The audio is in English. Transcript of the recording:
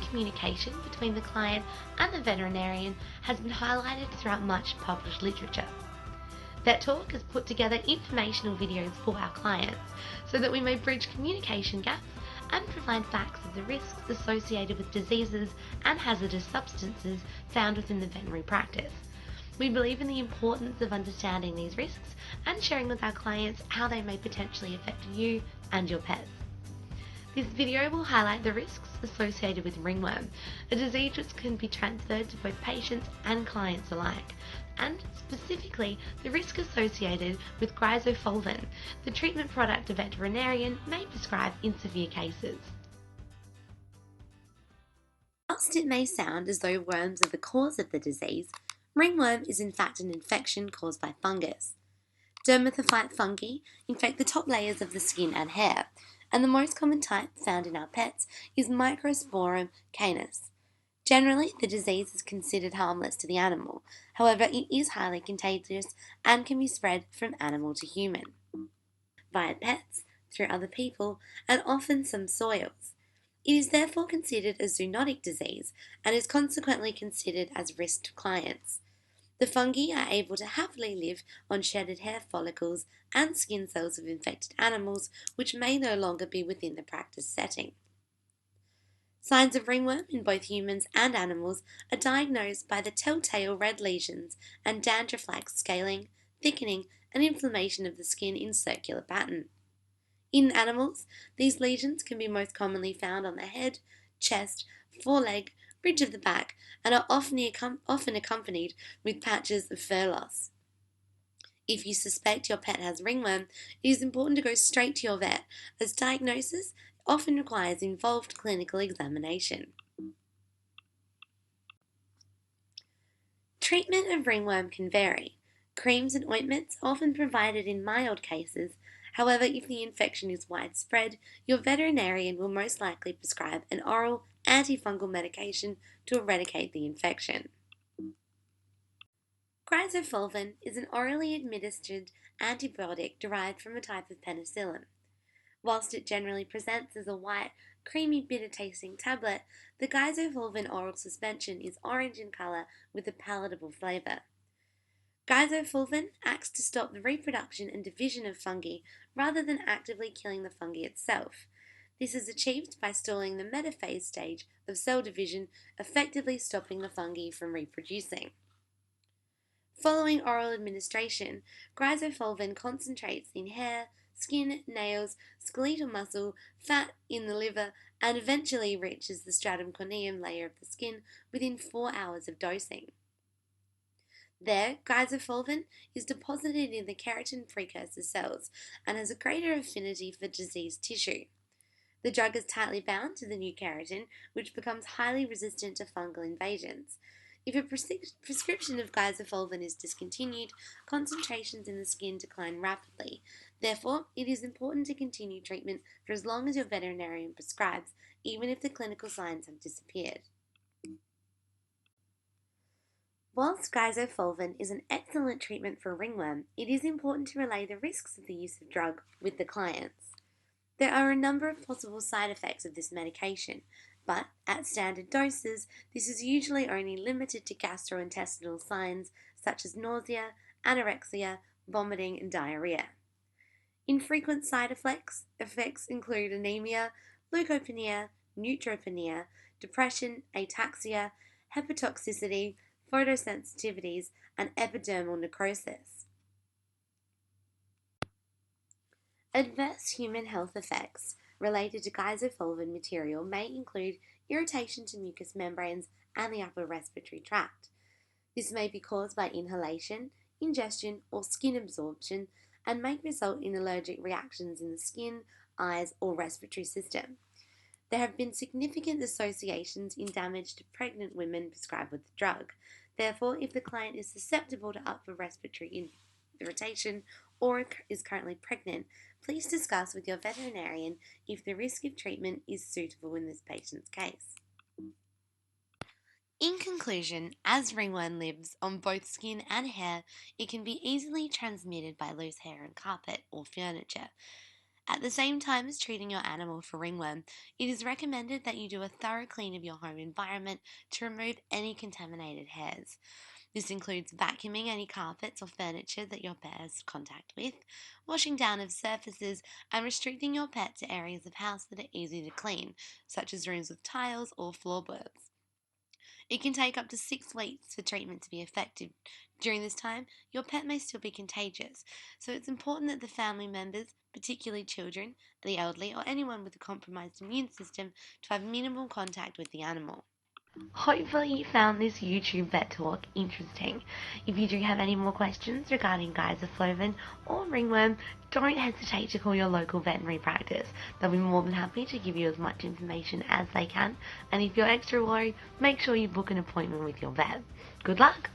communication between the client and the veterinarian has been highlighted throughout much published literature. Vet Talk has put together informational videos for our clients so that we may bridge communication gaps and provide facts of the risks associated with diseases and hazardous substances found within the veterinary practice. We believe in the importance of understanding these risks and sharing with our clients how they may potentially affect you and your pets. This video will highlight the risks associated with ringworm, a disease which can be transferred to both patients and clients alike, and specifically the risk associated with Griseofulvin, the treatment product a veterinarian may prescribe in severe cases. Whilst it may sound as though worms are the cause of the disease, ringworm is in fact an infection caused by fungus. Dermatophyte fungi infect the top layers of the skin and hair, and the most common type found in our pets is Microsporum canis. Generally, the disease is considered harmless to the animal. However, it is highly contagious and can be spread from animal to human, via pets, through other people, and often some soils. It is therefore considered a zoonotic disease and is consequently considered as risk to clients. The fungi are able to happily live on shedded hair follicles and skin cells of infected animals, which may no longer be within the practice setting. Signs of ringworm in both humans and animals are diagnosed by the telltale red lesions and dandruff-like scaling, thickening, and inflammation of the skin in circular pattern. In animals, these lesions can be most commonly found on the head, chest, foreleg, ridge of the back, and are often accompanied with patches of fur loss. If you suspect your pet has ringworm, it is important to go straight to your vet, as diagnosis often requires involved clinical examination. Treatment of ringworm can vary. Creams and ointments are often provided in mild cases. However, if the infection is widespread, your veterinarian will most likely prescribe an oral antifungal medication to eradicate the infection. Griseofulvin is an orally administered antibiotic derived from a type of penicillin. Whilst it generally presents as a white, creamy, bitter-tasting tablet, the Griseofulvin oral suspension is orange in colour with a palatable flavour. Griseofulvin acts to stop the reproduction and division of fungi rather than actively killing the fungi itself. This is achieved by stalling the metaphase stage of cell division, effectively stopping the fungi from reproducing. Following oral administration, Griseofulvin concentrates in hair, skin, nails, skeletal muscle, fat in the liver, and eventually reaches the stratum corneum layer of the skin within 4 hours of dosing. There, Griseofulvin is deposited in the keratin precursor cells and has a greater affinity for diseased tissue. The drug is tightly bound to the new keratin, which becomes highly resistant to fungal invasions. If a prescription of Griseofulvin is discontinued, concentrations in the skin decline rapidly. Therefore, it is important to continue treatment for as long as your veterinarian prescribes, even if the clinical signs have disappeared. Whilst Griseofulvin is an excellent treatment for ringworm, it is important to relay the risks of the use of drug with the clients. There are a number of possible side effects of this medication, but at standard doses, this is usually only limited to gastrointestinal signs such as nausea, anorexia, vomiting, and diarrhea. Infrequent side effects include anemia, leukopenia, neutropenia, depression, ataxia, hepatotoxicity, photosensitivities, and epidermal necrosis. Adverse human health effects related to Griseofulvin material may include irritation to mucous membranes and the upper respiratory tract. This may be caused by inhalation, ingestion, or skin absorption, and may result in allergic reactions in the skin, eyes, or respiratory system. There have been significant associations in damage to pregnant women prescribed with the drug. Therefore, if the client is susceptible to upper respiratory irritation or is currently pregnant, please discuss with your veterinarian if the risk of treatment is suitable in this patient's case. In conclusion, as ringworm lives on both skin and hair, it can be easily transmitted by loose hair and carpet or furniture. At the same time as treating your animal for ringworm, it is recommended that you do a thorough clean of your home environment to remove any contaminated hairs. This includes vacuuming any carpets or furniture that your pet has contact with, washing down of surfaces, and restricting your pet to areas of house that are easy to clean, such as rooms with tiles or floorboards. It can take up to 6 weeks for treatment to be effective. During this time, your pet may still be contagious, so it's important that the family members, particularly children, the elderly, or anyone with a compromised immune system, to have minimal contact with the animal. Hopefully you found this YouTube vet talk interesting. If you do have any more questions regarding Griseofulvin or ringworm, don't hesitate to call your local veterinary practice. They'll be more than happy to give you as much information as they can. And if you're extra worried, make sure you book an appointment with your vet. Good luck!